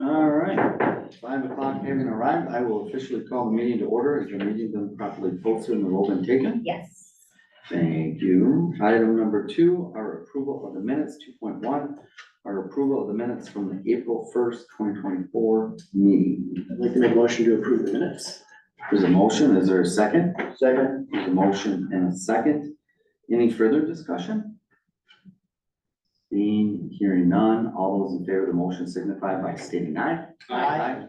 All right, 5 o'clock having arrived, I will officially call the meeting to order. Is the meeting been properly posted and the roll been taken? Yes. Thank you. Item number 2, our approval of the minutes. 2.1, our approval of the minutes from the April 1st, 2024 meeting. I'd like to make a motion to approve the minutes. There's a motion. Is there a second? Second. There's a motion and a second. Any further discussion? Seeing, hearing none, all those in favor of the motion signify by stating aye. Aye.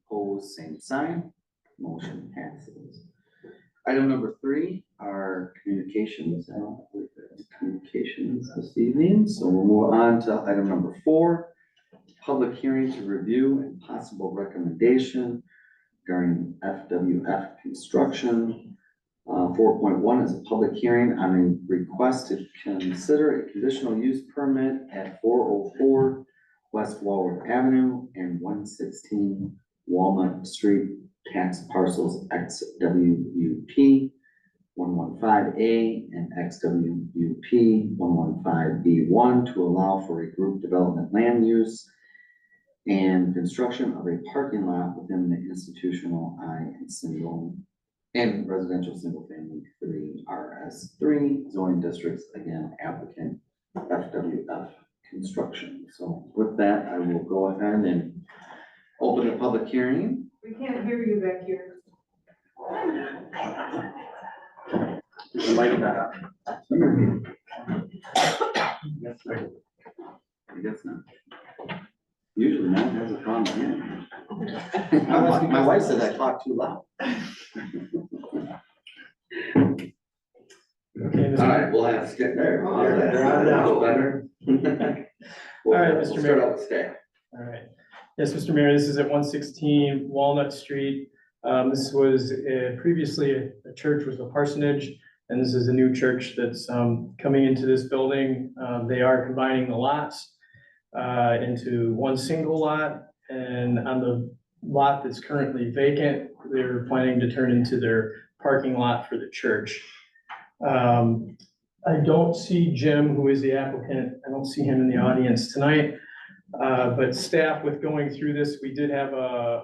Opposed, same sign. Motion passes. Item number 3 are communications. I don't believe there's communications this evening, so we'll move on to item number 4. Public hearing to review and possible recommendation regarding FWF construction. 4.1 is a public hearing on a request to consider a conditional use permit at 404 West Walworth Avenue and 116 Walnut Street, tax parcels XWUP 115A and XWUP 115B1 to allow for a group development land use and construction of a parking lot within the institutional and residential single family 3 RS3 zoning districts, again, applicant FWF construction. So with that, I will go ahead and open the public hearing. We can't hear you back here. The mic not on. I guess not. Usually no one has a problem hearing. My wife said I talk too loud. Okay, All right, we'll have to get there. They're on now. Better. All right, We'll Mr. start Mayor. out with staff. All right. Yes, Mr. Mayor, this is at 116 Walnut Street. This was previously a church, was a parsonage, and this is a new church that's coming into this building. They are combining the lots into one single lot, and on the lot that's currently vacant, they're planning to turn into their parking lot for the church. I don't see Jim, who is the applicant. I don't see him in the audience tonight. But staff, with going through this, we did have a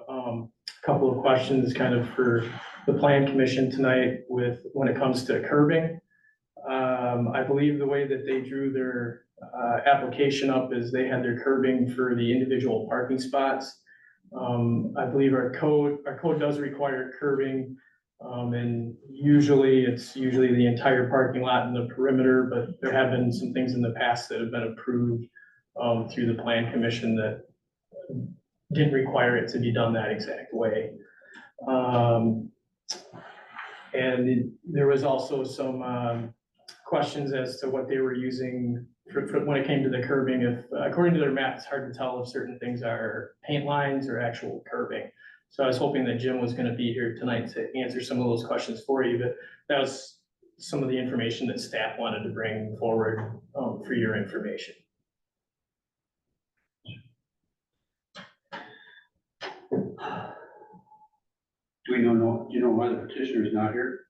couple of questions kind of for the plan commission tonight with, when it comes to curbing. I believe the way that they drew their application up is they had their curbing for the individual parking spots. I believe our code does require curbing. And it's usually the entire parking lot and the perimeter, but there have been some things in the past that have been approved through the plan commission that didn't require it to be done that exact way. And there was also some questions as to what they were using for when it came to the curbing. If according to their map, it's hard to tell if certain things are paint lines or actual curbing. So I was hoping that Jim was gonna be here tonight to answer some of those questions for you, but that was some of the information that staff wanted to bring forward for your information. Do you know why the petitioner is not here?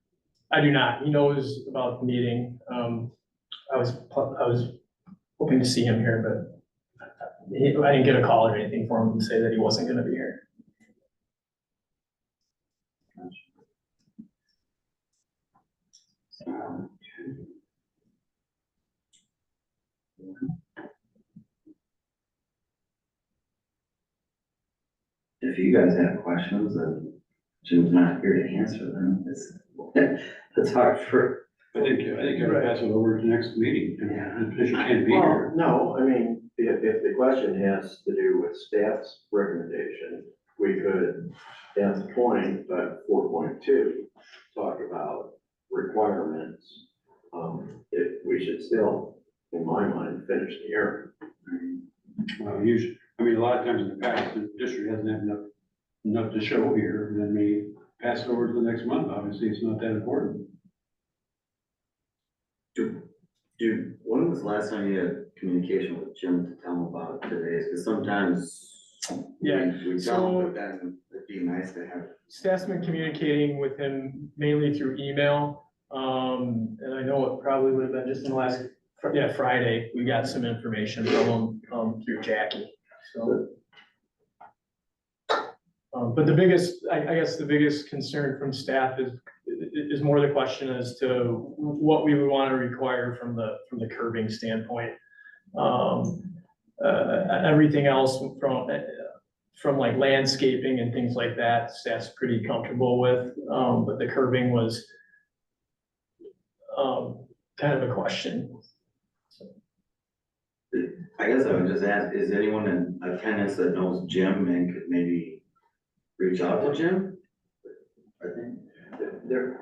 I do not. He knows about the meeting. I was hoping to see him here, but I didn't get a call or anything for him to say that he wasn't gonna be here. If you guys have questions and Jim's not here to answer them, it's hard for. I think I would pass it over to the next meeting. Yeah. The petitioner can't be Well, here. no, I mean, if the question has to do with staff's recommendation, we could, at the point, 4.2, talk about requirements. If we should still, in my mind, finish the hearing. Well, usually, a lot of times in the past, the district hasn't had enough to show here, and then we pass it over to the next month. Obviously, it's not that important. Dude, when was the last time you had communication with Jim to tell him about today's? Because sometimes Yeah, we tell him, but then it'd be nice to have. Staff's been communicating with him mainly through email. And I know it probably would have been just in the last Friday, we got some information from them, through Jackie, so. But the biggest, I guess the biggest concern from staff is more the question as to what we would want to require from the curbing standpoint. Everything else from like landscaping and things like that, staff's pretty comfortable with, but the curbing was kind of a question. I guess I would just ask, is anyone in attendance that knows Jim and could maybe reach out to Jim? I think, There,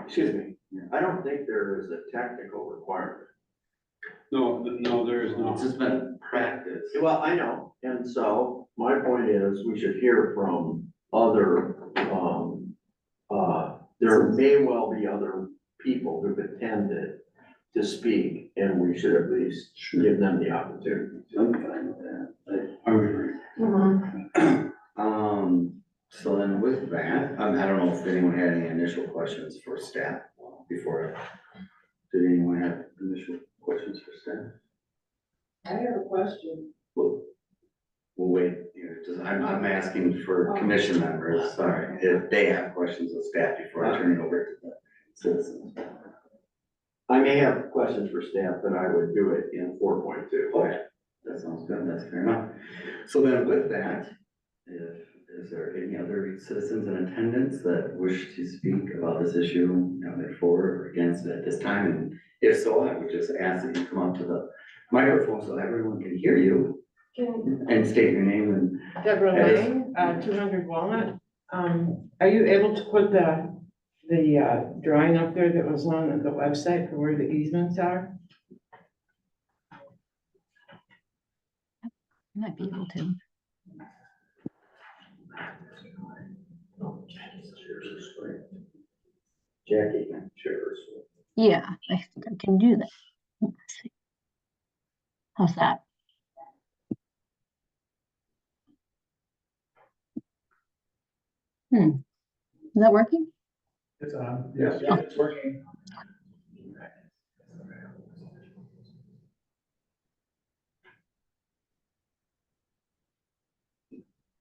excuse me, Yeah. I don't think there is a technical requirement. No, there is it's no. just been practice. Well, I know, and so my point is, we should hear from other, there may well be other people who've attended to speak, and we should at least give them the opportunity. I'm fine with that. I would agree. So then with that, I don't know if anyone had any initial questions for staff before. Did anyone have initial questions for staff? I have a question. We'll wait here, I'm asking for commission members, sorry, if they have questions of staff before I turn it over to the citizens. I may have questions for staff, but I would do it in 4.2. Okay, that sounds good, that's fair enough. So then with that, is there any other citizens in attendance that wish to speak about this issue, they're for or against it at this time? And if so, I would just ask that you come up to the microphone so everyone can hear you and state your name and. Deborah Yes. Lang, 200 Walnut. Are you able to put the drawing up there that was on the website for where the easements are? Might be able to. Jackie can share her story. Yeah, I think I can do that. Let's see. How's that? Is that working? It's on. Yes. Yeah, it's working.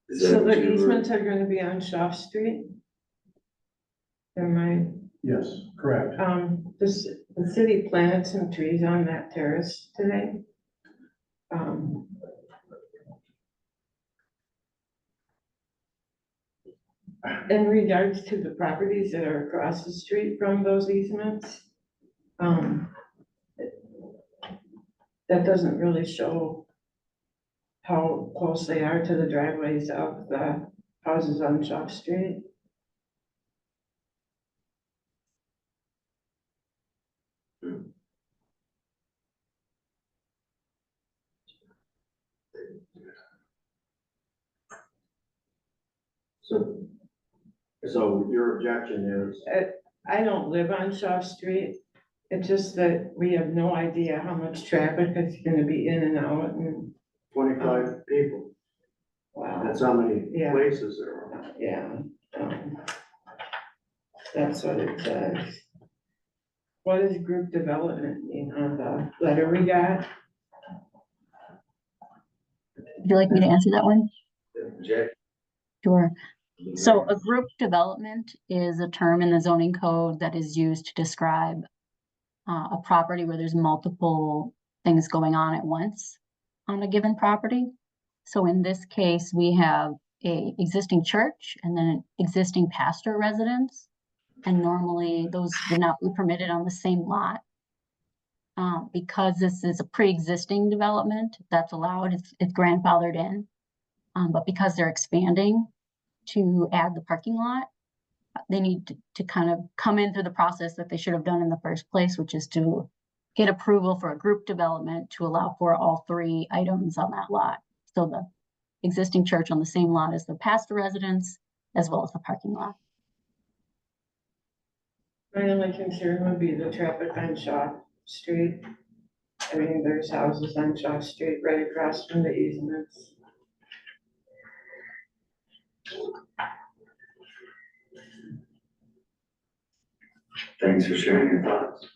Is that So what the you were- easements are gonna be on Shaw Street? Am I, Yes, correct. the city planted some trees on that terrace today. In regards to the properties that are across the street from those easements, that doesn't really show how close they are to the driveways of the houses on Shaw Street. So your objection is, I don't live on Shaw Street. It's just that we have no idea how much traffic is gonna be in and out and, 25 people, wow, that's how many Yeah. places there are. yeah. That's what it says. What does group development mean on the letter we got? Would you like me to answer that one? Jack? Sure. So a group development is a term in the zoning code that is used to describe a property where there's multiple things going on at once on a given property. So in this case, we have a existing church and then an existing pastor residence. And normally those would not be permitted on the same lot. Because this is a pre-existing development that's allowed, it's grandfathered in. But because they're expanding to add the parking lot, they need to kind of come in through the process that they should have done in the first place, which is to get approval for a group development to allow for all three items on that lot. So the existing church on the same lot as the pastor residence, as well as the parking lot. My only concern would be the traffic on Shaw Street. I mean, there's houses on Shaw Street right across from the easements. Thanks for sharing your thoughts.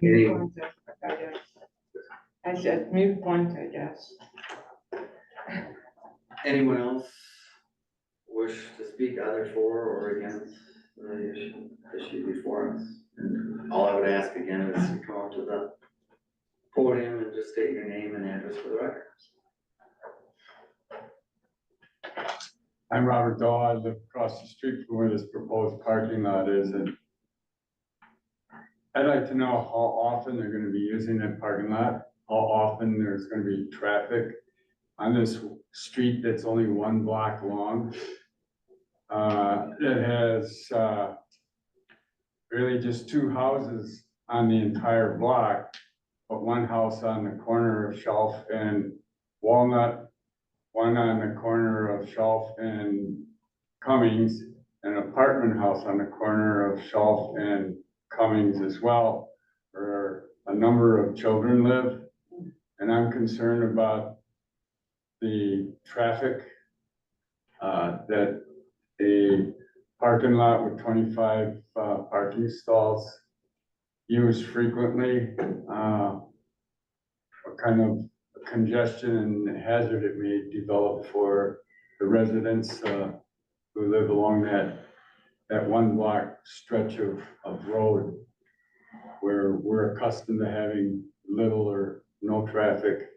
Any- Point, I guess. I said mute point, I guess. Anyone else wish to speak either for or against the issue before us? And all I would ask again is to come up to the podium and just state your name and address for the record. I'm Robert Daw. I live across the street from where this proposed parking lot is, and I'd like to know how often they're gonna be using that parking lot, how often there's gonna be traffic on this street that's only 1 block long. It has, really just 2 houses on the entire block, but 1 house on the corner of Shelf and Walnut, 1 on the corner of Shelf and Cummings, an apartment house on the corner of Shelf and Cummings as well, where a number of children live. And I'm concerned about the traffic, that a parking lot with 25 parking stalls used frequently, what kind of congestion and hazard it may develop for the residents who live along that 1 block stretch of road where we're accustomed to having little or no traffic.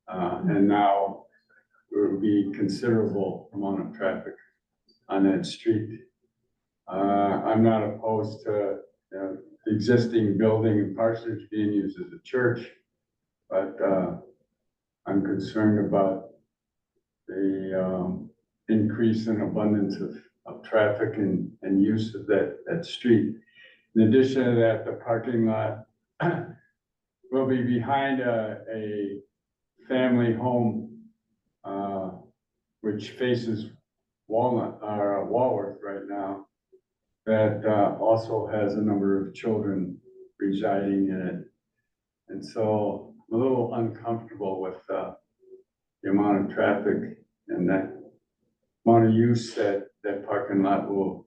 And now there will be considerable amount of traffic on that street. I'm not opposed to the existing building and parsonage being used as a church, but I'm concerned about the increase in abundance of traffic and use of that street. In addition to that, the parking lot will be behind a family home, which faces Walnut, or Walworth right now, that also has a number of children residing in it. And so I'm a little uncomfortable with the amount of traffic and that amount of use that parking lot will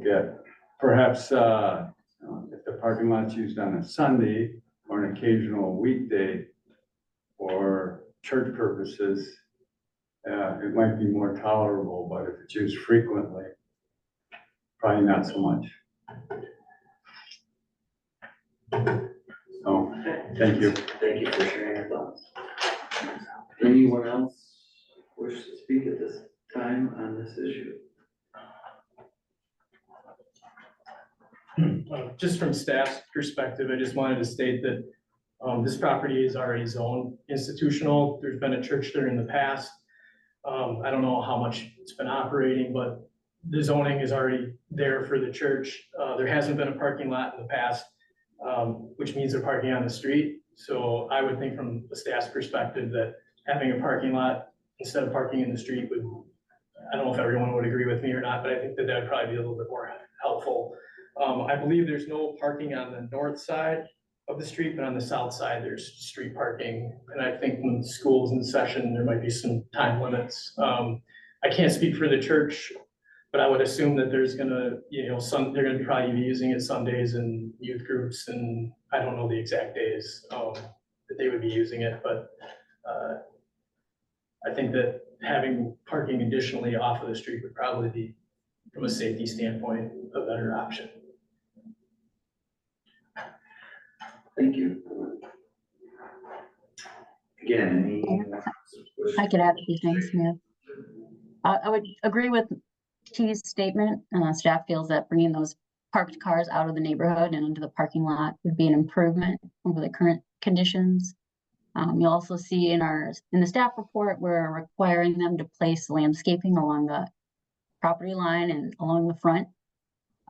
get. Perhaps if the parking lot's used on a Sunday or an occasional weekday for church purposes, it might be more tolerable, but if it's used frequently, probably not so much. So, thank you. Thank you for sharing your thoughts. Anyone else wish to speak at this time on this issue? Just from staff's perspective, I just wanted to state that this property is already zoned institutional. There's been a church there in the past. I don't know how much it's been operating, but the zoning is already there for the church. There hasn't been a parking lot in the past, which means they're parking on the street. So I would think from the staff's perspective that having a parking lot instead of parking in the street would, I don't know if everyone would agree with me or not, but I think that would probably be a little bit more helpful. I believe there's no parking on the north side of the street, but on the south side, there's street parking. And I think when school's in session, there might be some time limits. I can't speak for the church, but I would assume that there's gonna, they're gonna probably be using it Sundays and youth groups, and I don't know the exact days that they would be using it, but I think that having parking additionally off of the street would probably be, from a safety standpoint, a better option. Thank you. Again, any? I could add a few things, Smith. I would agree with T's statement. Staff feels that bringing those parked cars out of the neighborhood and into the parking lot would be an improvement over the current conditions. You'll also see in the staff report, we're requiring them to place landscaping along the property line and along the front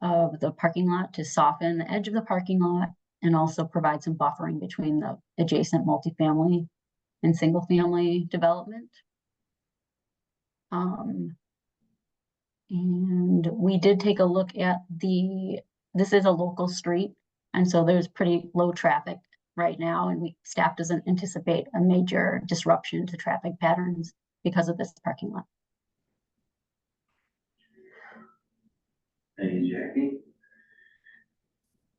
of the parking lot to soften the edge of the parking lot and also provide some buffering between the adjacent multifamily and single family development. And we did take a look at this is a local street, and so there's pretty low traffic right now, and staff doesn't anticipate a major disruption to traffic patterns because of this parking lot. Thank you, Jackie.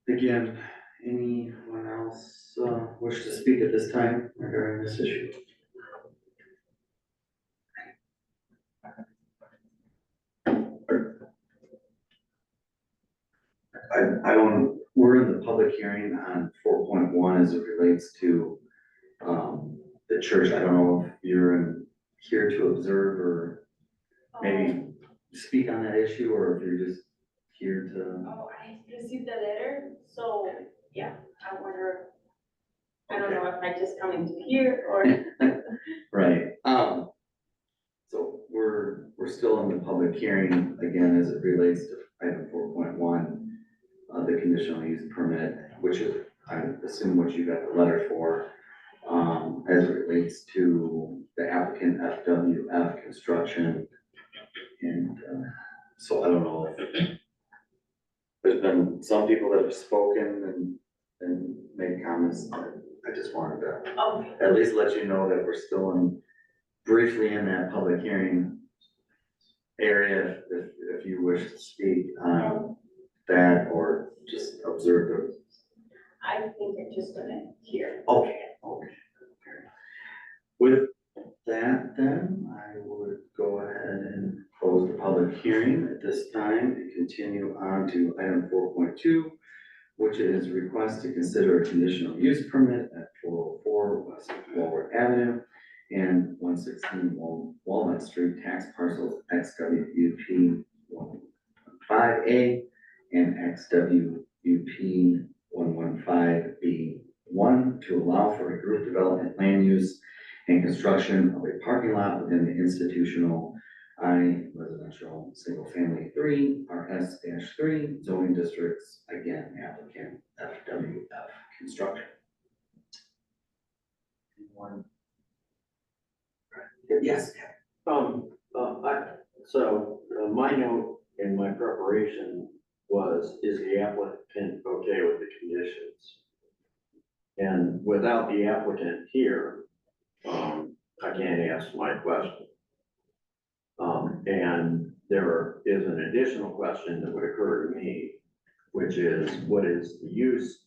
Again, Anyone else, wish to speak at this time regarding this issue? I don't, we're in the public hearing on 4.1 as it relates to, the church. I don't know if you're here to observe or maybe speak on that issue, or if you're just here to. Oh, I received the letter, so, yeah, I wonder, I don't know if I just coming to here or. Right, so we're still in the public hearing, again, as it relates to item 4.1, the conditional use permit, which is, I assume what you got the letter for, as it relates to the applicant FWF Construction. And, so I don't know if there's been some people that have spoken and made comments, but I just wanted to Oh, at least let you know that we're still briefly in that public hearing area, if you wish to speak on that or just observe those. I think I'm just gonna hear. Okay. With that, then, I would go ahead and close the public hearing at this time and continue on to item 4.2, which is request to consider a conditional use permit at 404 West Walworth Avenue and 116 Walnut Street, tax parcels XWUP 115A and XWUP 115B1 to allow for a group development land use and construction of a parking lot within the institutional residential single family 3 RS-3 zoning districts, again, applicant FWF Construction. Anyone? Yes. My note in my preparation was, is the applicant okay with the conditions? And without the applicant here, I can't ask my question. And there is an additional question that would occur to me, which is, what is the use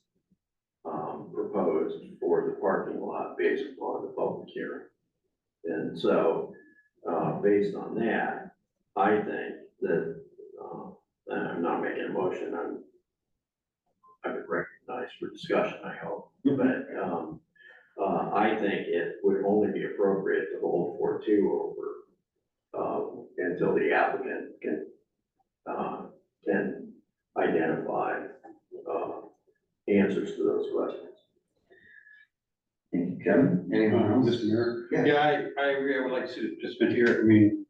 proposed for the parking lot based upon the public hearing? And so, based on that, I think that, and I'm not making a motion, I would recognize for discussion, I hope, but, I think it would only be appropriate to hold 4.2 over, until the applicant can identify, answers to those questions. Thank you, Kevin. Anyone else? Mr. Mayor? Yeah. Yeah, I agree. I would like to see the participant here. I mean,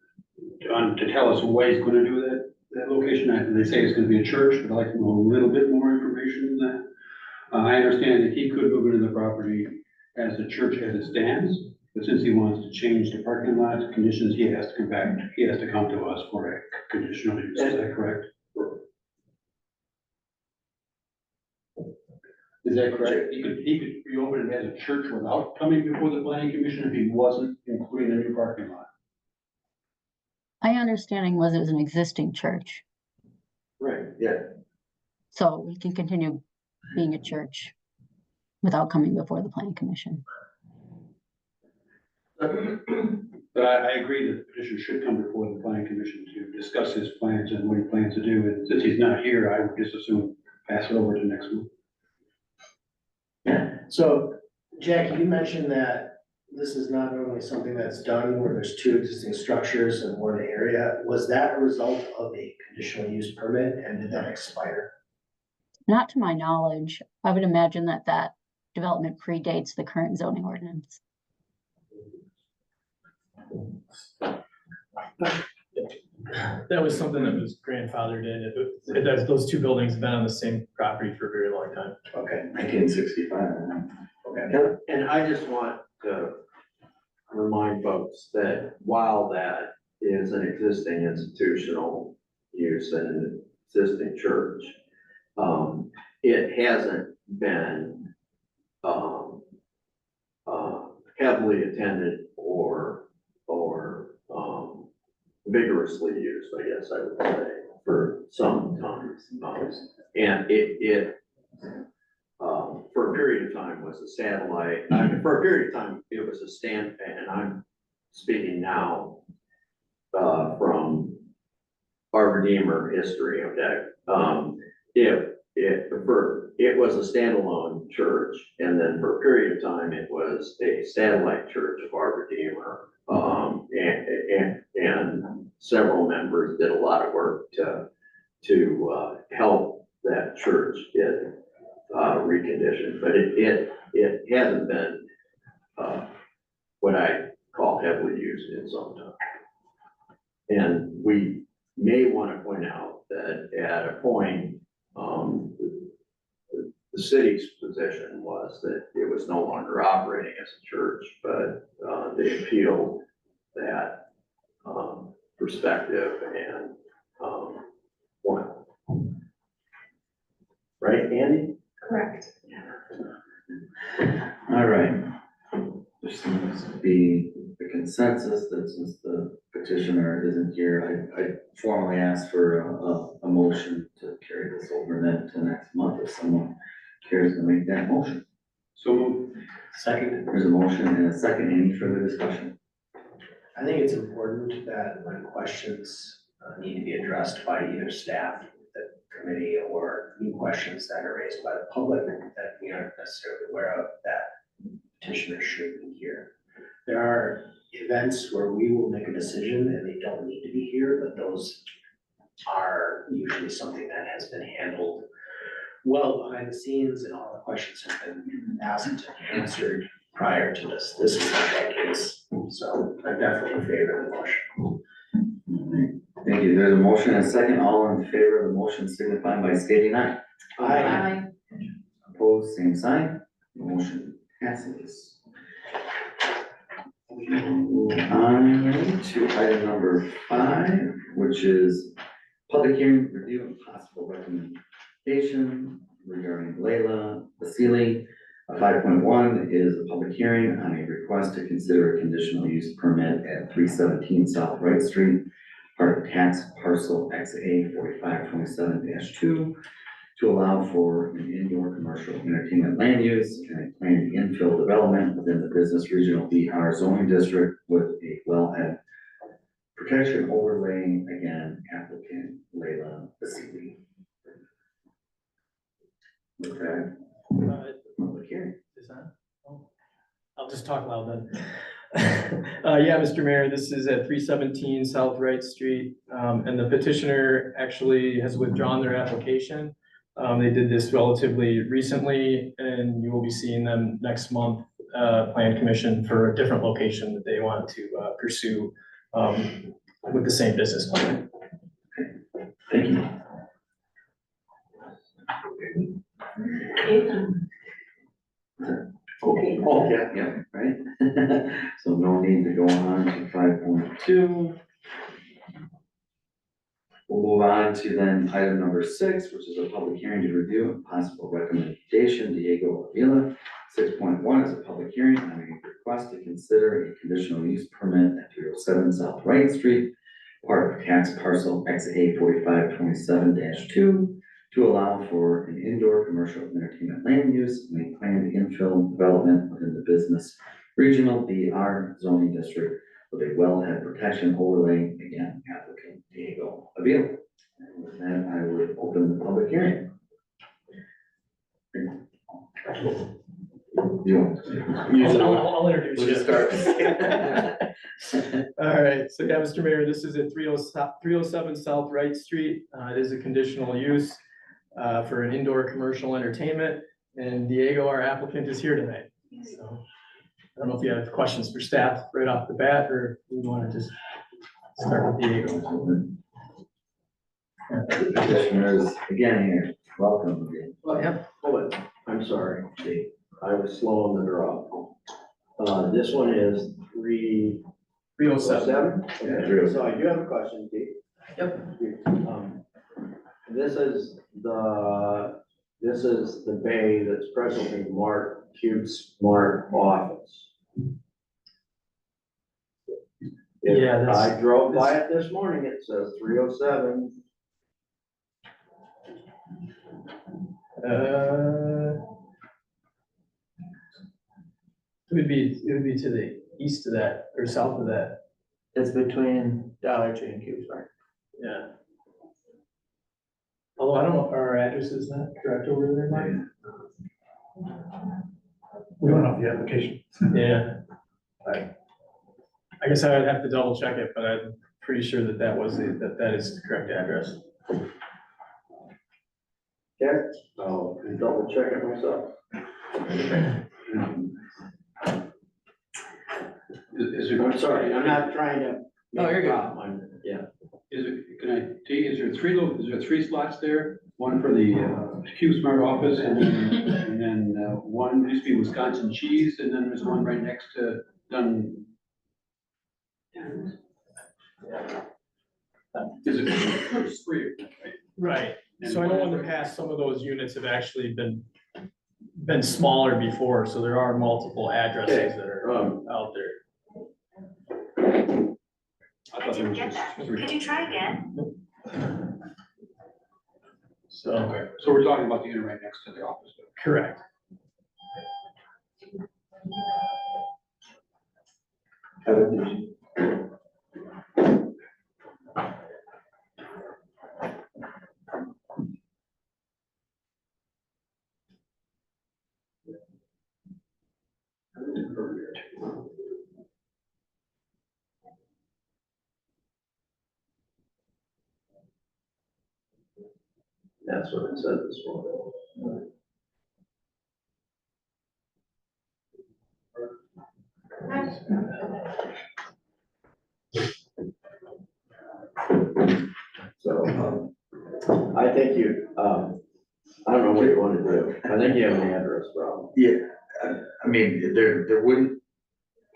to tell us what he's gonna do with that location. They say it's gonna be a church, but I'd like to know a little bit more information than that. I understand that he could move into the property as a church as it stands, but since he wants to change the parking lot conditions, he has to come back, he has to come to us for a conditional use. Is that correct? Is that correct? He could reopen it as a church without coming before the planning commission if he wasn't including a new parking lot. My understanding was it was an existing church, Right. Yeah, so we can continue being a church without coming before the planning commission. But I agree that the petition should come before the planning commission to discuss his plans and what he plans to do. And since he's not here, I would just assume pass it over to next month. So, Jackie, you mentioned that this is not normally something that's done where there's two existing structures in one area. Was that a result of a conditional use permit, and did that expire? Not to my knowledge. I would imagine that development predates the current zoning ordinance. That was something that was grandfathered in. Those two buildings have been on the same property for a very long time. Okay, 1965. okay. And I just want to remind folks that while that is an existing institutional use and an existing church, it hasn't been heavily attended or vigorously used, I guess I would say, for some time. And it period of time was a satellite, for a period of time, it was a stand, and I'm speaking now, from our Redeemer history, okay? It was a standalone church, and then for a period of time, it was a satellite church of our Redeemer. And several members did a lot of work to help that church get reconditioned, but it hasn't been what I call heavily used in some time. And we may want to point out that at a point, the city's position was that it was no longer operating as a church, but they appealed that perspective and won. Right, Andy? Correct. All right. There seems to be a consensus that since the petitioner isn't here, I formally ask for a motion to carry this over then to next month if someone cares to make that motion. So, Second, There's a motion and a second. Any further discussion? I think it's important that when questions need to be addressed by either staff, the committee, or new questions that are raised by the public that we aren't necessarily aware of, that petitioner should be here. There are events where we will make a decision and they don't need to be here, but those are usually something that has been handled well behind the scenes, and all the questions have been asked and answered prior to this. This is not that case, so I definitely favor the motion. Thank you. There's a motion and a second. All in favor of the motion signify by stating aye. Aye. Opposed, same sign. Motion passes. We move on to item number 5, which is public hearing, review, and possible recommendation regarding Layla Vasili. 5.1 is a public hearing on a request to consider a conditional use permit at 317 South Wright Street, part of tax parcel XA 4527-2, to allow for an indoor commercial entertainment land use and a planned infill development within the business regional BR zoning district with a wellhead protection overlay. Again, applicant Layla Vasili. With that, public hearing. Is that? Oh, I'll just talk loud then. Yeah, Mr. Mayor, this is at 317 South Wright Street, and the petitioner actually has withdrawn their application. They did this relatively recently, and you will be seeing them next month, Plan Commission, for a different location that they want to pursue with the same business plan. Thank you. Okay. Oh, yeah, right. So no need to go on to 5.2. We'll move on to then item number 6, which is a public hearing to review and possible recommendation, Diego Avila. 6.1 is a public hearing on a request to consider a conditional use permit at 307 South Wright Street, part of tax parcel XA 4527-2, to allow for an indoor commercial entertainment land use and a planned infill development within the business regional BR zoning district with a wellhead protection overlay. Again, applicant Diego Avila. And with that, I would open the public hearing. I'll introduce We'll you. just start. All right, so yeah, Mr. Mayor, this is at 307 South Wright Street. It is a conditional use for an indoor commercial entertainment, and Diego, our applicant, is here tonight. So I don't know if you have questions for staff right off the bat, or you want to just start with Diego. Petitioners, again here, welcome again. Hold it, I'm sorry, Steve. I was slow on the draw. This one is 307? 307. Okay, 307. so I do have a question, Steve. Yep. This is the bay that's presently Mark Cube's Mark office. Yeah, that's- I drove by it this morning, it says 307. It would be to the east of that, or south of that, It's between Dollar Tree and Cube Smart. yeah. Although I don't know if our address is not correct over there, Mike. We don't have the application. Yeah. I guess I would have to double check it, but I'm pretty sure that that is the correct address. Okay, I'll double check it myself. Is there? I'm sorry, I'm not trying to. Oh, you're good. Yeah. Is it, can I tell you, is there three slots there? One for the Q Smart office and then one used to be Wisconsin Cheese and then there's one right next to Dun. Is it, there's three of them, right? Right, so I know in the past, some of those units have actually been smaller before, so there are multiple addresses that are out there. I didn't get that. Could you try again? So, Okay, so we're talking about the unit right next to the office. correct. That's what it said this morning. So, I think I don't know what you want to do. I think you have an address problem. Yeah, I mean, there wouldn't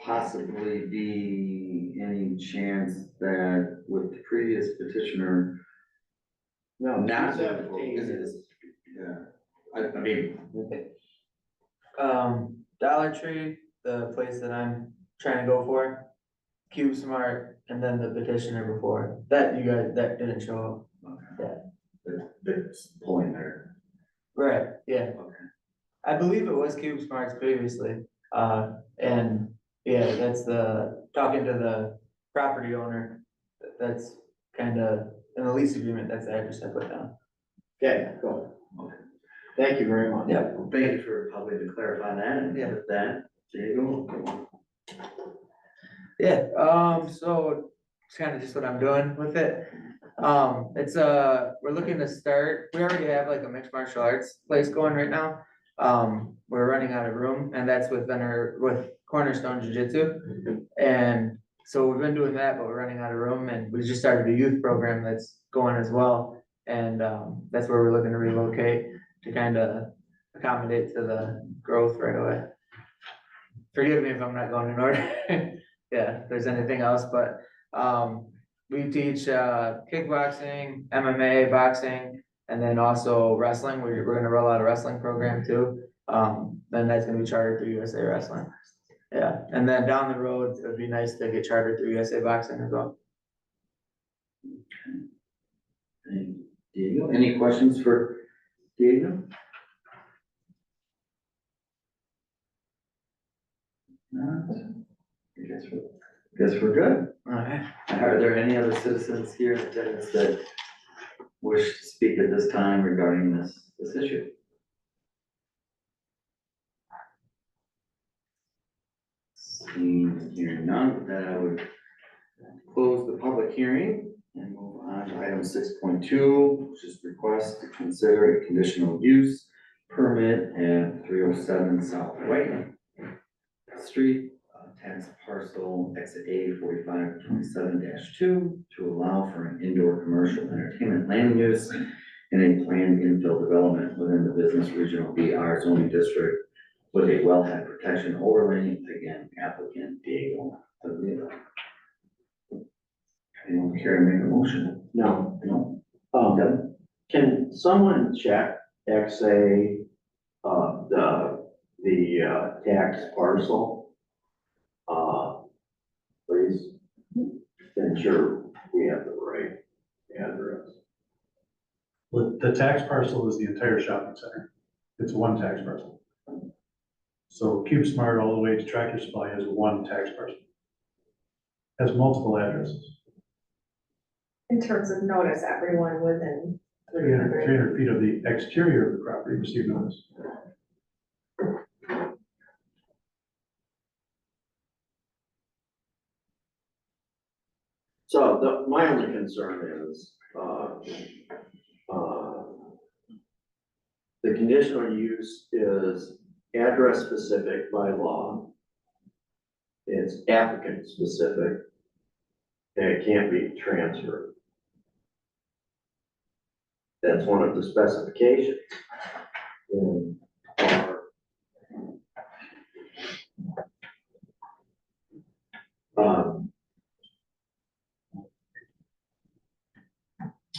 possibly be any chance that with the previous petitioner No, not. 217 is. Yeah, I mean, Dollar Tree, the place that I'm trying to go for, Cube Smart, and then the petitioner before, that didn't show that's pulling there. up. Right, yeah, Okay. I believe it was Cube Smarts previously, and, yeah, that's talking to the property owner, that's kinda, in the lease agreement, that's the address I put down. Okay, cool. Okay. Thank you very much. Yep. Well, thank you for helping to clarify that, and with that, Diego. Yeah, so it's kind of just what I'm doing with it. It's we're looking to start, we already have like a mixed martial arts place going right now. We're running out of room and that's with Cornerstone Jiu Jitsu. And so we've been doing that, but we're running out of room and we just started a youth program that's going as well. And that's where we're looking to relocate to kind of accommodate to the growth right away. Forgive me if I'm not going in order. Yeah, if there's anything else, but we teach kickboxing, MMA, boxing, and then also wrestling. We're gonna roll out a wrestling program too. Then that's gonna be chartered through USA Wrestling. Yeah, and then down the road, it'd be nice to get chartered through USA Boxing as well. Diego, any questions for Diego? Not. Guess we're good. All right. Are there any other citizens here in attendance that wish to speak at this time regarding this issue? Seeing here none, with that I would close the public hearing and move on to item 6.2, which is request to consider a conditional use permit at 307 South White Street, tax parcel exit A 4527-2 to allow for an indoor commercial entertainment land use in a planned infill development within the business regional BR zoning district with a wellhead protection overlay. Again, applicant Diego Delavan. Anyone care to make a motion? No. No? Can someone check XA, the tax parcel? Please, ensure we have the right address. The tax parcel is the entire shopping center. It's one tax parcel. So CubeSmart all the way to Tractor Supply has one tax parcel. Has multiple addresses, In terms of notice, everyone within 300 feet of the exterior of the property received notice. So my only concern is, the conditional use is address specific by law. It's applicant specific. And it can't be transferred. That's one of the specifications in our,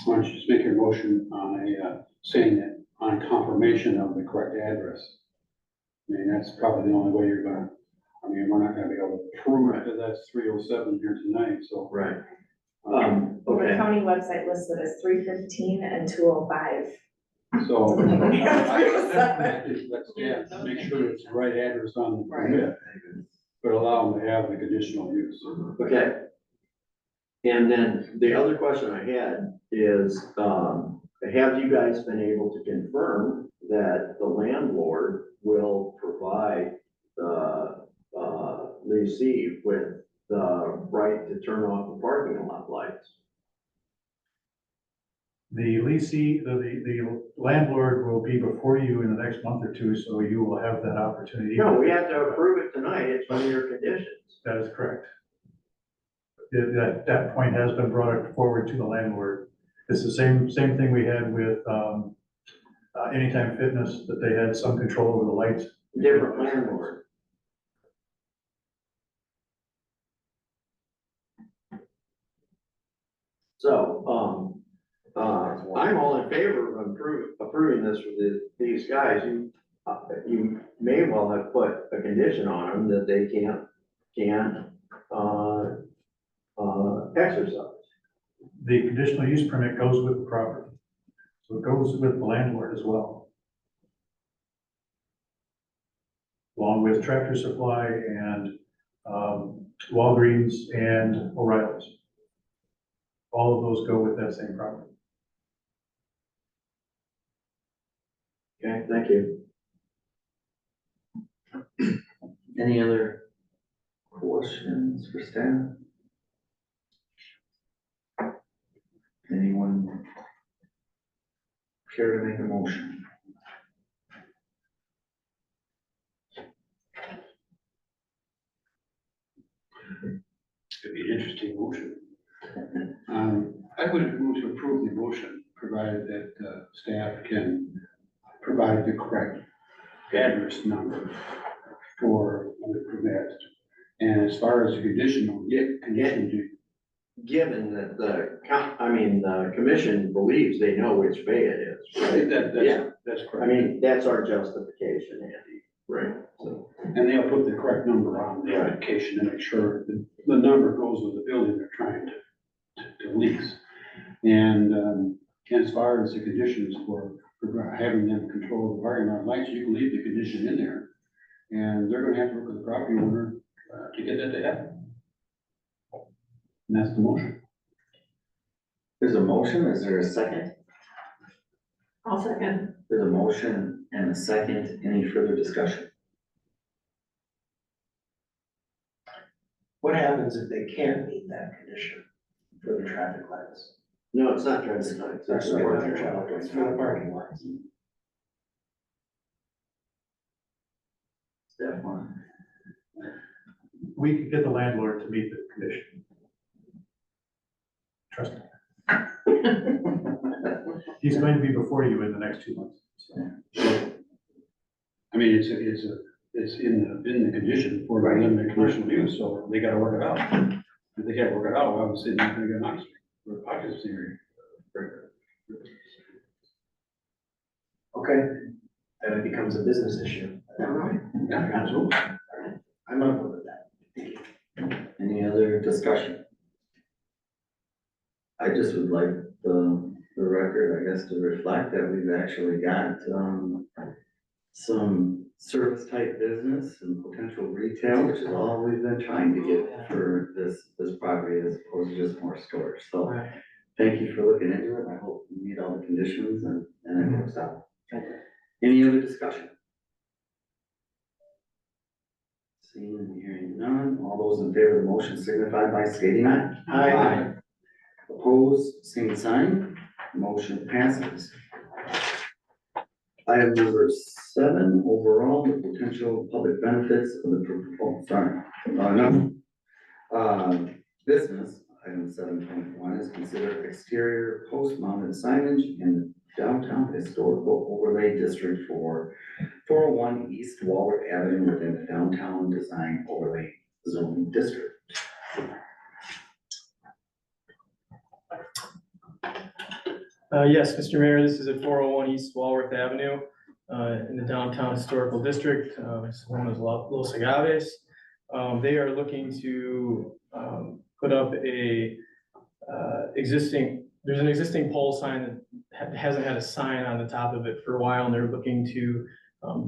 Why don't you just make your motion on saying that on confirmation of the correct address? I mean, that's probably the only way you're gonna, I mean, we're not gonna be able to prove it, because that's 307 here tonight, so. right. Well, the Okay, county website listed as 315 and 205. So. Yeah. Let's, yeah, make sure it's the right address on the Right. permit, but allow them to have the conditional use. okay. And then the other question I had is, have you guys been able to confirm that the landlord will provide the, lessee with the right to turn off the parking lot lights? The leasee, the landlord will be before you in the next month or two, so you will have that opportunity. No, we have to approve it tonight, it's one of your conditions. That is correct. That point has been brought forward to the landlord. It's the same thing we had with, Anytime Fitness, that they had some control over the lights. Different landlord. So, I'm all in favor of approving this for these guys. You may well have put a condition on them that they can't exercise. The conditional use permit goes with the property. So it goes with the landlord as well. Along with Tractor Supply and Walgreens and O'Reilly's. All of those go with that same property. Okay, thank you. Any other questions for staff? Anyone care to make a motion? It'd be an interesting motion. I would move to approve the motion, provided that staff can provide the correct address number for the permit. And as far as the conditional, condition, Given that the commission believes they know which bay it is, right? Yeah. That's I correct. mean, that's our justification, Andy, right? So, And they'll put the correct number on the application to make sure that the number goes with the building they're trying to lease. And as far as the conditions for having them control the parking lot lights, you can leave the condition in there. And they're gonna have to work with the property owner to get that to happen. And that's the motion. There's a motion, is there a second? I'll second. There's a motion and a second, any further discussion? What happens if they can't meet that condition for the traffic lights? no, it's not traffic lights. It's for the parking lots. Step one. We could get the landlord to meet the condition. Trust me. He's going to be before you in the next 2 months. I mean, it's in the condition for the limited commercial use, so they gotta work it out. If they can't work it out, obviously they're not gonna get an occupancy or occupancy area. Okay, then it becomes a business issue. Yeah, absolutely. I'm on board with that. Thank you. Any other discussion? I just would like the record, I guess, to reflect that we've actually got, some service type business and potential retail, which is all we've been trying to get for this property as opposed to just more storage. So thank you for looking into it. I hope you meet all the conditions and it works out. Any other discussion? Seeing and hearing none, all those in favor of the motion signify by stating aye. Aye. Opposed, same sign, motion passes. Item number 7, overall, the potential public benefits of the business, item 7.1 is consider exterior post-mounted signage in downtown historical overlay district for 401 East Walworth Avenue within the downtown design overlay zoning district. Yes, Mr. Mayor, this is at 401 East Walworth Avenue in the downtown historical district. It's known as Los Agaves. They are looking to put up there's an existing pole sign that hasn't had a sign on the top of it for a while, and they're looking to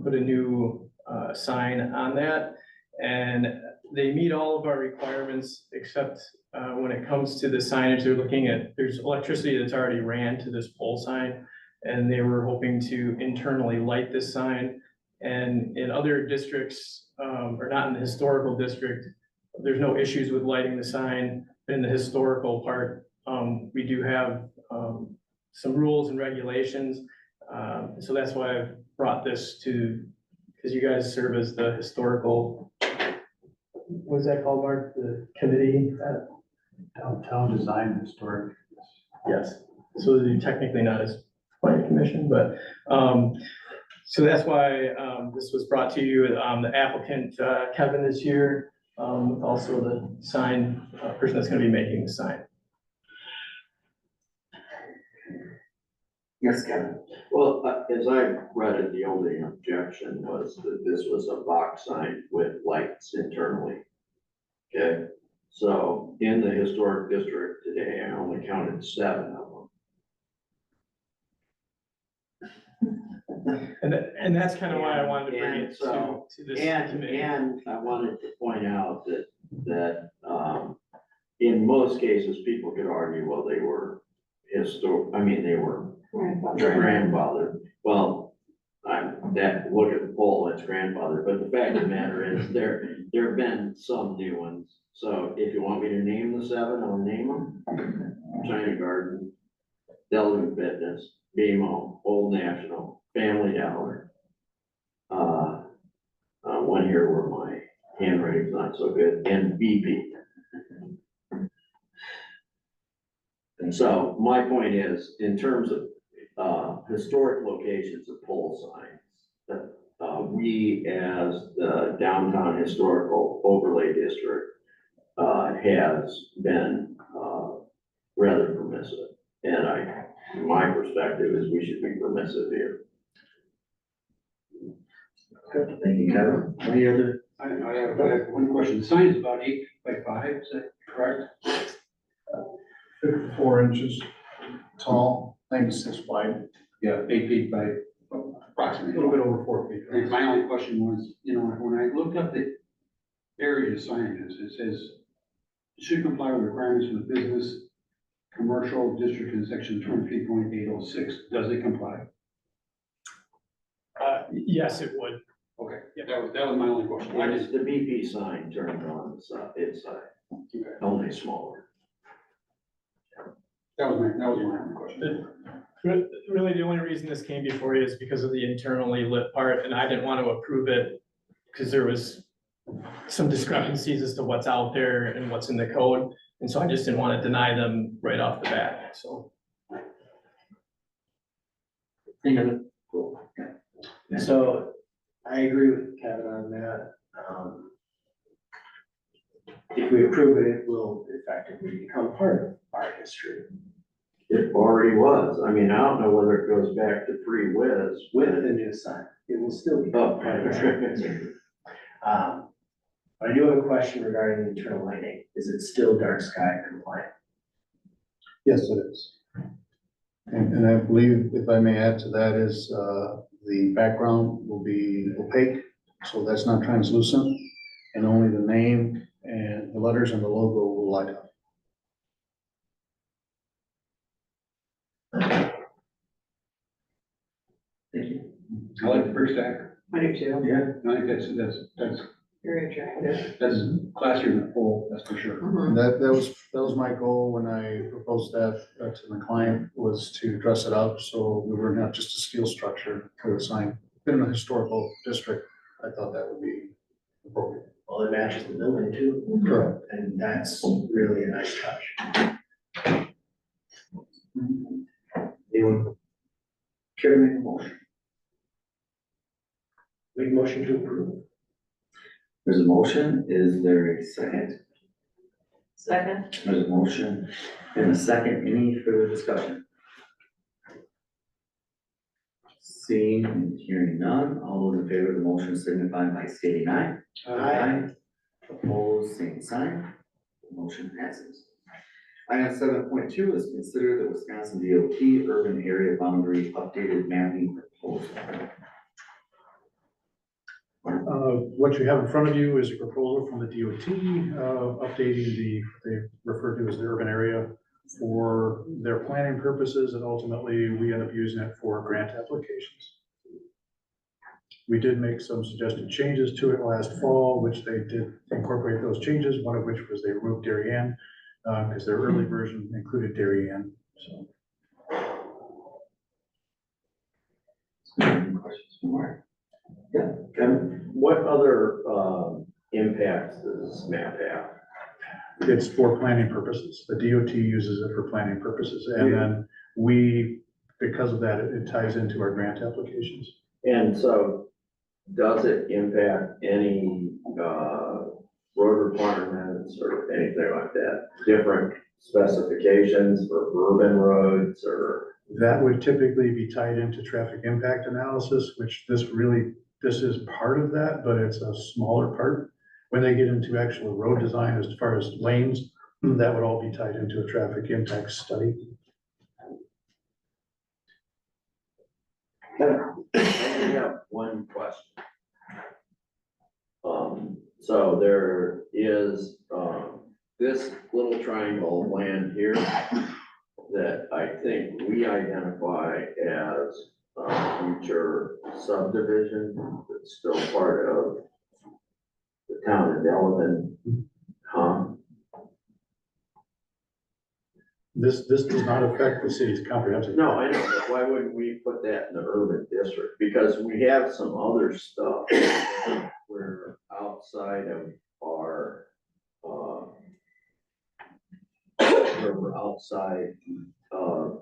put a new sign on that. And they meet all of our requirements except when it comes to the signage. They're looking at, there's electricity that's already ran to this pole sign, and they were hoping to internally light this sign. And in other districts, or not in the historical district, there's no issues with lighting the sign. In the historical part, we do have some rules and regulations. So that's why I've brought this to, because you guys serve as the historical, what is that called, Mark? The committee? Downtown design historic. Yes, so you're technically not as planning commission, but, so that's why, this was brought to you. The applicant, Kevin, is here, also the sign, person that's gonna be making the sign. Yes, Kevin. Well, as I read it, the only objection was that this was a box sign with lights internally. Okay, so in the historic district today, I only counted 7 of them. And that's kind of why I wanted to bring And it so- to this And committee. I wanted to point out that in most cases, people could argue, well, they were they were grandfathered. Well, look at the poll, it's grandfathered, but the fact of the matter is, there have been some new ones. So if you want me to name the 7, I'll name them. China Garden, Delavan Fitness, BMO, Old National, Family Dollar. One here where my handwriting's not so good, and BP. And so my point is, in terms of historic locations of pole signs, that we as the downtown historical overlay district has been rather permissive. And my perspective is we should be permissive here. Good, thank you, Kevin. Any other? I have one question. The sign is about 8 by 5, is that correct? 4 inches tall, 96 wide, Yeah, 8 feet by a approximately. little bit over 4 feet. And my only question was, when I looked up the area sign is, it says, should comply with requirements of the business, commercial district in section 23.806. Does it comply? Yes, it would. Okay, yeah, that was my only question. I It's just, the BP sign turned on inside, only smaller. that was my only question. Really, the only reason this came before you is because of the internally lit part, and I didn't want to approve it because there was some discrepancies as to what's out there and what's in the code, and so I just didn't want to deny them right off the bat, so. Any other? Cool. Yeah. So I agree with Kevin on that. If we approve it, it will effectively become part of our history It already was. I mean, I don't know whether it goes back to pre-Wiz. with the new sign. It will still be Oh, part of our history. But I do have a question regarding the internal lighting. Is it still dark sky compliant? Yes, it is. And I believe, if I may add to that, is The background will be opaque, so that's not translucent, and only the name and the letters and the logo will light up. Thank you. I like the brick stack. I do too. Yeah. I think that's Very attractive. That's classier than the pole, that's for sure. Mhm. That was my goal when I proposed that to the client, was to dress it up, so we were not just a steel structure for the sign. In a historical district, I thought that would be appropriate. Well, it matches the building too. Correct. And that's really a nice touch. Anyone care to make a motion? Make a motion to approve. There's a motion, is there a second? Second. There's a motion and a second, any further discussion? Seeing and hearing none, all those in favor of the motion signify by stating aye. Aye. Opposed, same sign, motion passes. Item 7.2 is consider the Wisconsin DOT urban area boundary updated mapping proposal. What you have in front of you is a proposal from the DOT, updating they refer to as the urban area for their planning purposes, and ultimately we end up using it for grant applications. We did make some suggested changes to it last fall, which they did incorporate those changes, one of which was they removed Darien, because their early version included Darien, so. Any questions from Mark? Yeah, Kevin? What other, impacts does this map have? It's for planning purposes. The DOT uses it for planning purposes, and then we, because of that, it ties into our grant applications. And so, does it impact any, road requirements or anything like that? Different specifications for urban roads or? That would typically be tied into traffic impact analysis, which this is part of that, but it's a smaller part. When they get into actual road design, as far as lanes, that would all be tied into a traffic impact study. I have one question. So there is, this little triangle of land here that I think we identify as a future subdivision that's still part of the town of Delavan. This does not affect the city's comprehensive. No, I know, but why wouldn't we put that in the urban district? Because we have some other stuff we're outside of our, where we're outside of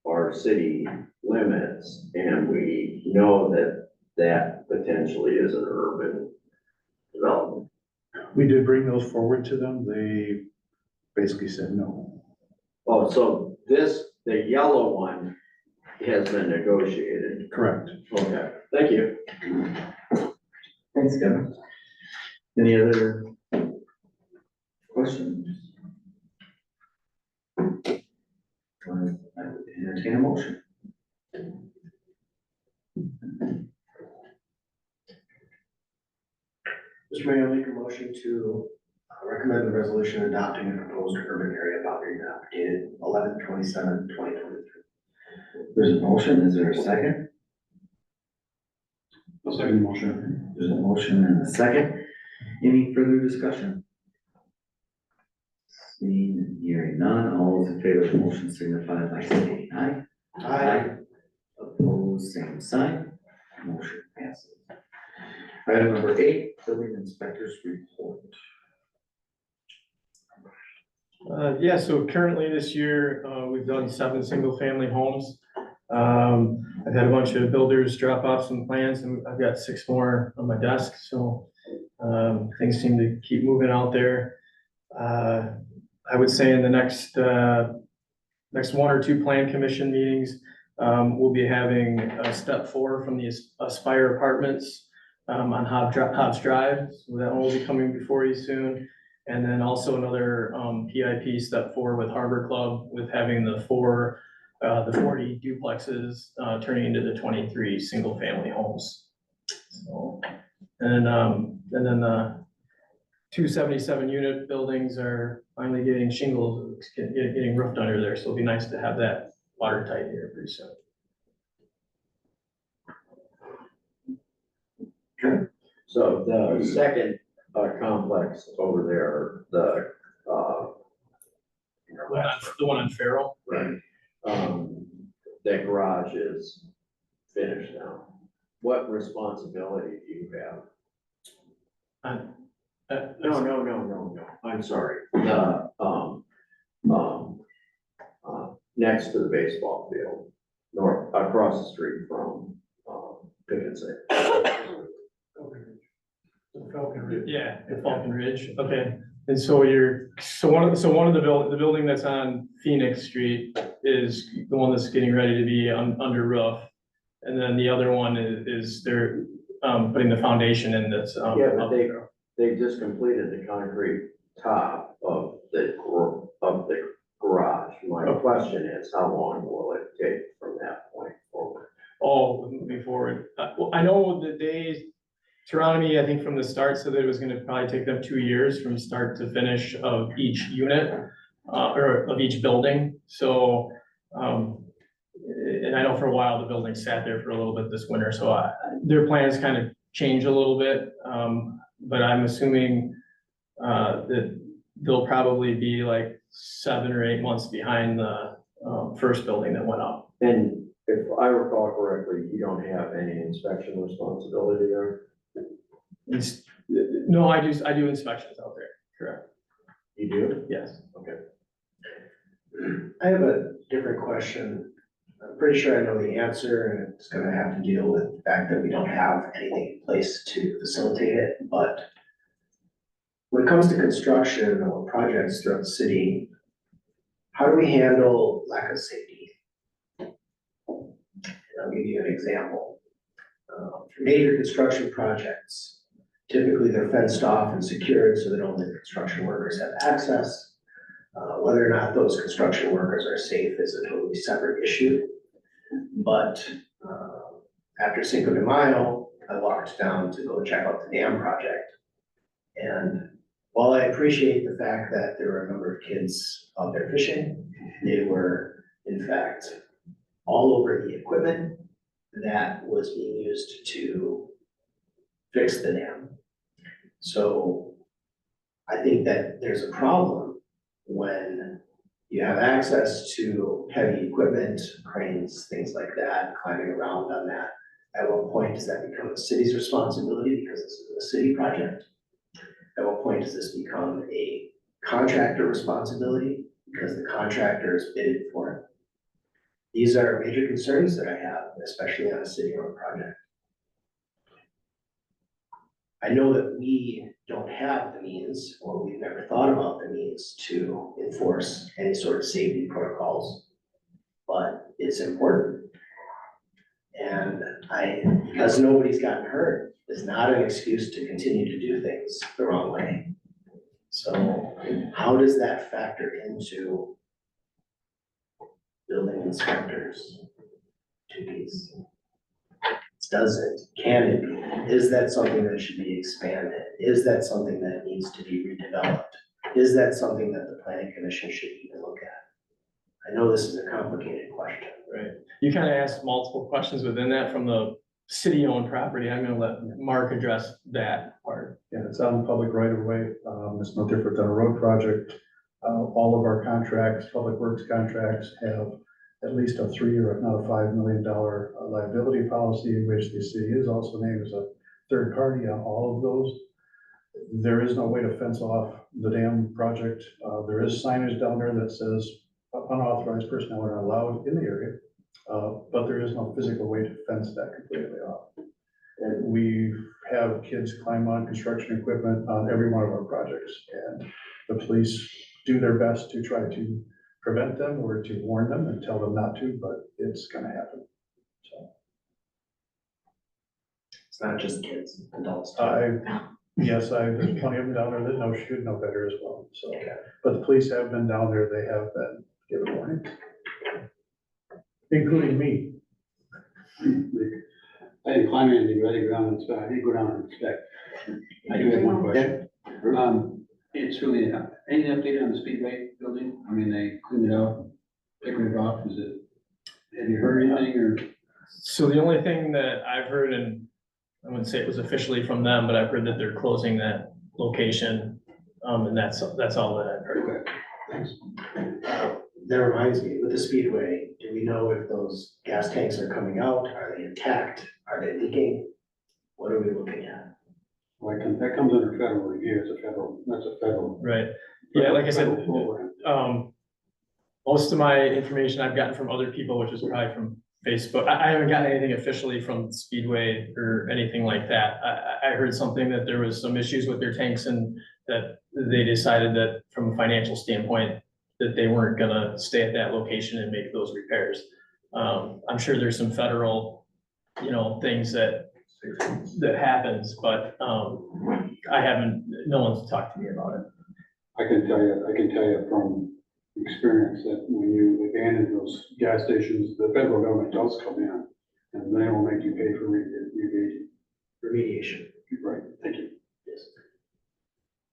our city limits, and we know that that potentially is an urban development. We did bring those forward to them. They basically said no. Oh, so the yellow one has been negotiated. Correct. Okay, thank you. Thanks, Kevin. Any other questions? I would entertain a motion. Mr. Mayor, I'll make a motion to recommend the resolution adopting the proposed urban area boundary map dated 11/27/2023. There's a motion, is there a second? I'll second the motion. There's a motion and a second. Any further discussion? Seeing and hearing none, all those in favor of the motion signify by saying aye. Opposed, same sign. Motion passes. Item number 8, building inspector's report. Yeah, so currently this year, we've done 7 single-family homes. I've had a bunch of builders drop off some plans, and I've got 6 more on my desk, so things seem to keep moving out there. I would say in the next 1 or 2 plan commission meetings, we'll be having step 4 from the Aspire Apartments on Hobbs Drive, so that one will be coming before you soon. And then also another PIP step 4 with Harbor Club, with having the 4 the 40 duplexes, turning into the 23 single-family homes. So, and then the 277 unit buildings are finally getting shingles, getting roofed under there, so it'll be nice to have that watertight here pretty soon. So the second complex over there, The one on Farrell? right, that garage is finished now. What responsibility do you have? No, I'm sorry. Next to the baseball field, across the street from, Pickens. Falcon Ridge. Yeah, the Falcon Ridge, okay. And so one of the building that's on Phoenix Street is the one that's getting ready to be under roof. And then the other one is they're, putting the foundation in that's, Yeah, but up there. they just completed the concrete top of the garage. My question is, how long will it take from that point forward? Oh, moving forward. Well, I know the days, Geronimi, I think from the start said that it was gonna probably take them 2 years from start to finish of each unit, or of each building. So, and I know for a while the building sat there for a little bit this winter, so their plans kind of change a little bit. But I'm assuming, that they'll probably be like 7 or 8 months behind the, first building that went up. And if I recall correctly, you don't have any inspection responsibility there? No, I do inspections out there, correct, You do? yes. Okay. I have a different question. I'm pretty sure I know the answer, and it's gonna have to deal with the fact that we don't have anything in place to facilitate it, but when it comes to construction or projects throughout the city, how do we handle lack of safety? And I'll give you an example. For major construction projects, typically they're fenced off and secured so that only the construction workers have access. Whether or not those construction workers are safe is a totally separate issue. But after Cinco de Mayo, I walked down to go check out the dam project. And while I appreciate the fact that there were a number of kids out there fishing, they were in fact all over the equipment that was being used to fix the dam. So I think that there's a problem when you have access to heavy equipment, cranes, things like that, climbing around on that. At what point does that become the city's responsibility because this is a city project? At what point does this become a contractor responsibility because the contractor is bidded for it? These are major concerns that I have, especially on a city-owned project. I know that we don't have the means, or we've never thought about the means to enforce any sort of safety protocols, but it's important. And because nobody's gotten hurt, is not an excuse to continue to do things the wrong way. So how does that factor into building inspectors' duties? Does it? Can it be? Is that something that should be expanded? Is that something that needs to be redeveloped? Is that something that the planning commission should even look at? I know this is a complicated question. Right. You kind of asked multiple questions within that from the city-owned property. I'm gonna let Mark address that part. Yeah, it's on the public right of way. It's no different than a road project. All of our contracts, public works contracts have at least a 3 or if not a $5 million liability policy in which the city is also named as a third party on all of those. There is no way to fence off the dam project. There is signage down there that says unauthorized personnel are not allowed in the area, but there is no physical way to fence that completely off. And we have kids climb on construction equipment on every one of our projects, and the police do their best to try to prevent them or to warn them and tell them not to, but it's gonna happen. So It's not just kids, adults. Yes, there's plenty of them down there that should know better as well, so. But the police have been down there, they have been given warnings. including me. I didn't climb anything, but I did go down and inspect, I did go down and inspect. I do have one question. It's really, any update on the Speedway building? I mean, they cleaned it out, figured it off, is it, have you heard anything or? So the only thing that I've heard, and I wouldn't say it was officially from them, but I've heard that they're closing that location. And that's all that I've heard. Thanks. That reminds me, with the Speedway, do we know if those gas tanks are coming out? Are they intact? Are they leaking? What are we looking at? Like, that comes under federal review, that's a federal. Right. Yeah, like I said, federal program. most of my information I've gotten from other people, which is probably from Facebook. I haven't gotten anything officially from Speedway or anything like that. I heard something that there was some issues with their tanks and that they decided that from a financial standpoint, that they weren't gonna stay at that location and make those repairs. I'm sure there's some federal, things that happens, but, no one's talked to me about it. I can tell you from experience that when you abandon those gas stations, the federal government does come in and they will make you pay for Remediation. Right, thank you. Yes.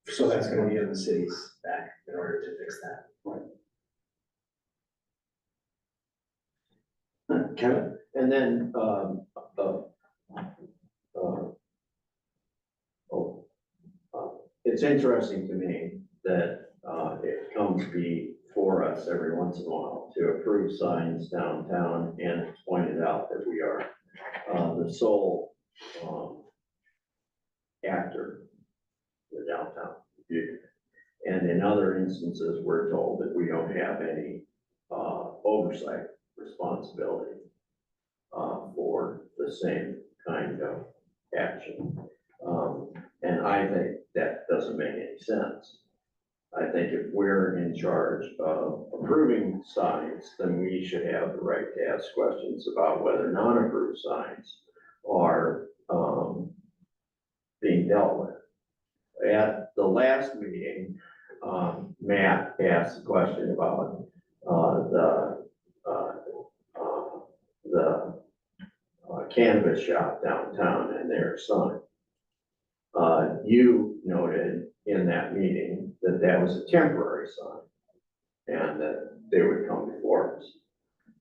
So that's gonna be on the city's back in order to fix that. Right. Kevin, and then, it's interesting to me that, it comes before us every once in a while to approve signs downtown, and it's pointed out that we are, the sole, actor in the downtown view. And in other instances, we're told that we don't have any, oversight responsibility, for the same kind of action. And I think that doesn't make any sense. I think if we're in charge of approving signs, then we should have the right to ask questions about whether non-approved signs are, being dealt with. At the last meeting, Matt asked a question about, the cannabis shop downtown and their sign. You noted in that meeting that that was a temporary sign and that they would come before us.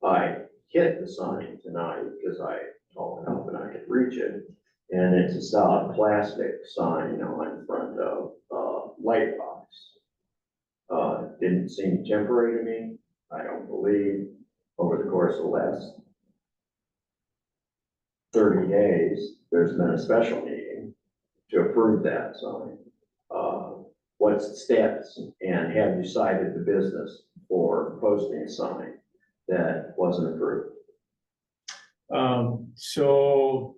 I hit the sign tonight because I tall enough and I could reach it. And it's a solid plastic sign on front of light box. Didn't seem temporary to me. I don't believe over the course of the last 30 days, there's been a special meeting to approve that sign. What's the status? And have you cited the business for posting a sign that wasn't approved? So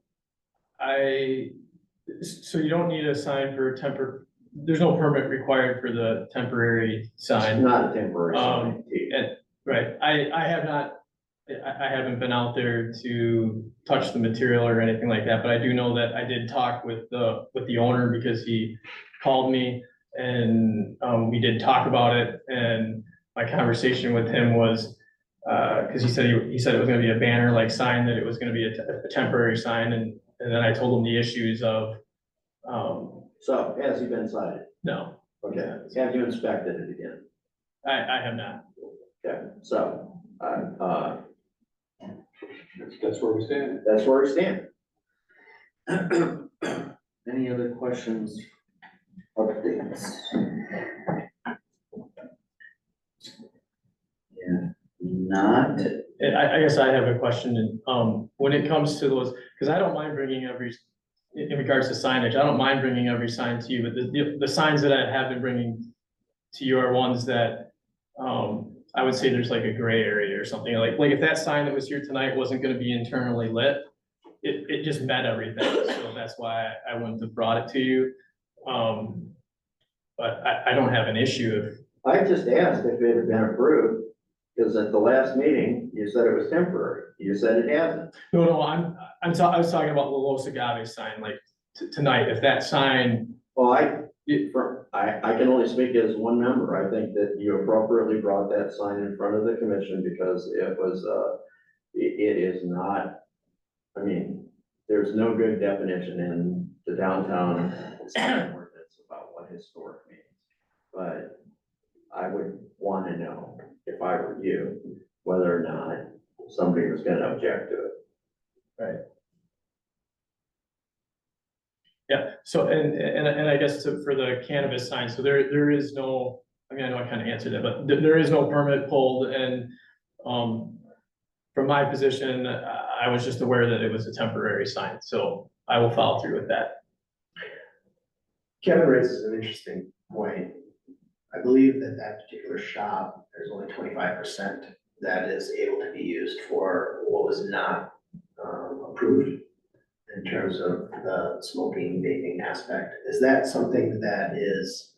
you don't need a sign for there's no permit required for the temporary It's sign. not a temporary sign. Right, I haven't been out there to touch the material or anything like that, but I do know that I did talk with the owner because he called me and, we did talk about it, and my conversation with him was, cause he said it was gonna be a banner like sign, that it was gonna be a temporary sign, and then I told him the issues of, So has he been cited? no, Okay, have you inspected it again? I have not. Okay, so, That's where we stand. that's where we stand. Any other questions, updates? Yeah, not, And I guess I have a question, and, when it comes to those, because I don't mind bringing in regards to signage, I don't mind bringing every sign to you, but the signs that I have been bringing to you are ones that, I would say there's like a gray area or something, like if that sign that was here tonight wasn't gonna be internally lit, it just met everything, so that's why I wouldn't have brought it to you. But I don't have an issue if, I just asked if it had been approved, because at the last meeting, you said it was temporary. You said it hasn't. no, I was talking about the Los Agaves sign, like tonight, if that sign, Well, I can only speak as one member. I think that you appropriately brought that sign in front of the commission because it was it is not, I mean, there's no good definition in the downtown ordinance about what historic means. But I would want to know, if I were you, whether or not somebody was gonna object to it. Yeah, so, and I guess for the cannabis sign, so there is no, I mean, I know I kind of answered it, but there is no permit pulled, and, from my position, I was just aware that it was a temporary sign, so I will follow through with that. Kevin raises an interesting point. I believe that that particular shop, there's only 25% that is able to be used for what was not approved in terms of the smoking, vaping aspect. Is that something that is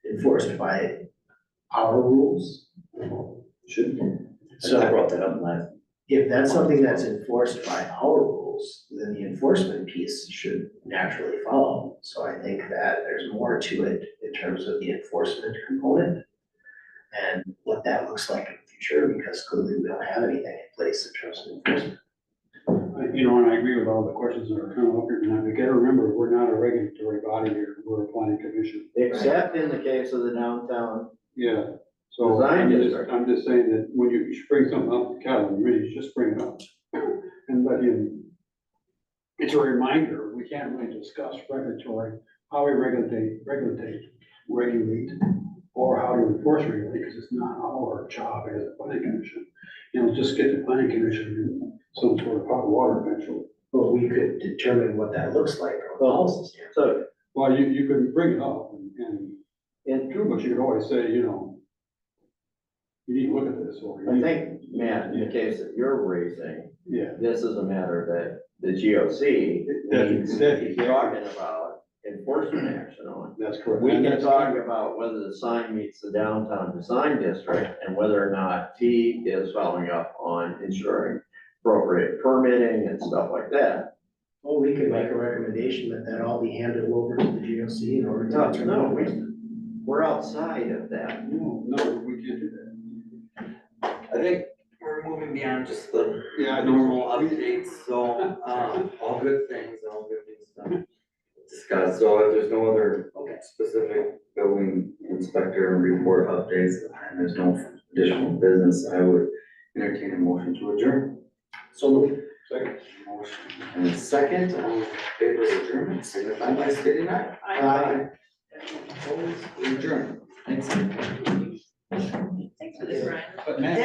enforced by our rules? Should. So- I brought that up last. If that's something that's enforced by our rules, then the enforcement piece should naturally follow. So I think that there's more to it in terms of the enforcement component and what that looks like in the future, because clearly we don't have anything in place in terms of enforcement. You know, and I agree with all the questions that are coming up here tonight. We gotta remember, we're not a regulatory body here, we're a planning commission. Except in the case of the downtown. Yeah, so Design I'm district. just saying that when you bring something up to Calvin, really just bring it up and let him. It's a reminder, we can't really discuss regulatory, how we regulate, or how to enforce regulate, because it's not our job as a planning commission. You know, just get the planning commission in some sort of hot water eventually. But we could determine what that looks like from a policy standpoint. So, Well, you could bring it up and and true, but you could always say, you know, you need to look at this, or you I need, think, Matt, in the case that you're raising, yeah. this is a matter that the GOC needs to be talking about enforcement action on. That's correct. We And can that's- talk about whether the sign meets the downtown design district and whether or not T is following up on ensuring appropriate permitting and stuff like that. Well, we could make a recommendation that that all be handed over to the GOC in order to No, determine. we're outside of that. No, we can't do that. I think we're moving beyond just the Yeah, normal updates, so, all good things to discuss. So if there's no other specific building inspector report updates, and there's no additional business, I would entertain a motion to adjourn. So moved. Second. Motion and a second, all in favor of adjournment, signify by stating aye. Aye. Opposed, we adjourn. Thanks. Thanks for this, Ryan. But Matt.